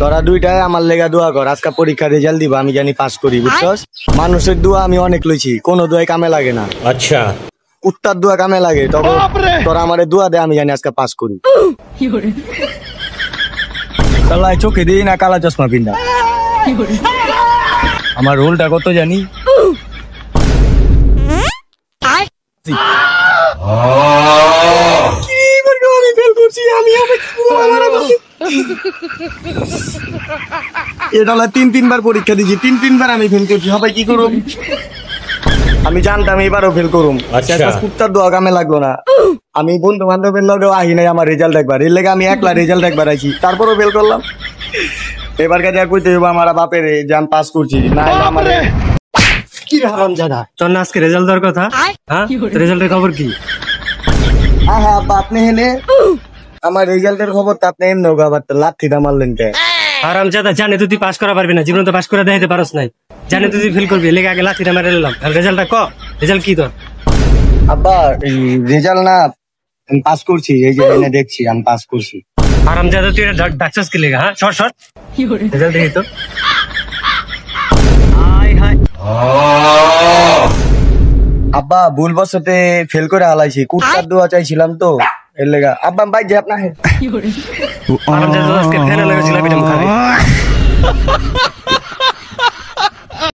তোরা দুইটাই আমার লেগা দোয়া কর, আজকে পরীক্ষা রেজাল্ট দিব, আমি জানি পাস করি, বুঝছস? মানুষের দোয়া আমি অনেক লইছি, কোনো দোয়াই কামে লাগে না। আচ্ছা, কুত্তার দোয়া কামে লাগে, তবে তোরা আমারে দোয়া দে, আমি জানি আজকে পাস করি। তাহলে চোখে দিই না কালা চশমা পিন্দা। আমার রোলটা কত জানি? এটা 3-3 বার পরীক্ষা দিয়েছি, 3-3 বার আমি ফেল করছি। সবাই কি করুম? আমি জানতাম এবারও ফেল করুম। কুত্তার দোয়া কামে লাগলো না। আমি বন্ধু বান্ধবের লগেও আহি নাই আমার রেজাল্ট একবার, এর লেগে আমি একলা রেজাল্ট একবার আইছি, তারপরও ফেল করলাম। এবার কাজে কইতে হইব আমার বাপের যে আমি পাস করছি না। আমার কি হারামজাদা, তোর না আজকে রেজাল্ট দেওয়ার কথা? হ্যাঁ, রেজাল্টের খবর কি? আহা আব্বা, আপনি হেনে আমার রেজাল্টের খবর তো আপনি এমনি আবার লাঠিটা মারলেন কে? হারামজাদা, জানে তুই পাস করা পারবি না, জীবনে তো পাস করে দেখাতে পারস নাই, জানে তুই ফেল করবি, লেগে আগে লাঠিটা মেরে নিলাম। রেজাল্টটা ক, রেজাল্ট কি তোর? আব্বা রেজাল্ট না, আমি পাস করছি, এই যে এনে দেখছি আমি পাস করছি। হারামজাদা, তুই ডাকছস কি লেগে? হ্যাঁ, শর্ট শর্ট রেজাল্ট দেখি তো। আব্বা ভুল বসতে ফেল করে হালাইছি, কুত্তার দোয়া চাইছিলাম তো এর লেগা। আব্বা ভাই যে আপনার হারামজাদা আজকে ফেল হয়ে গেছিল,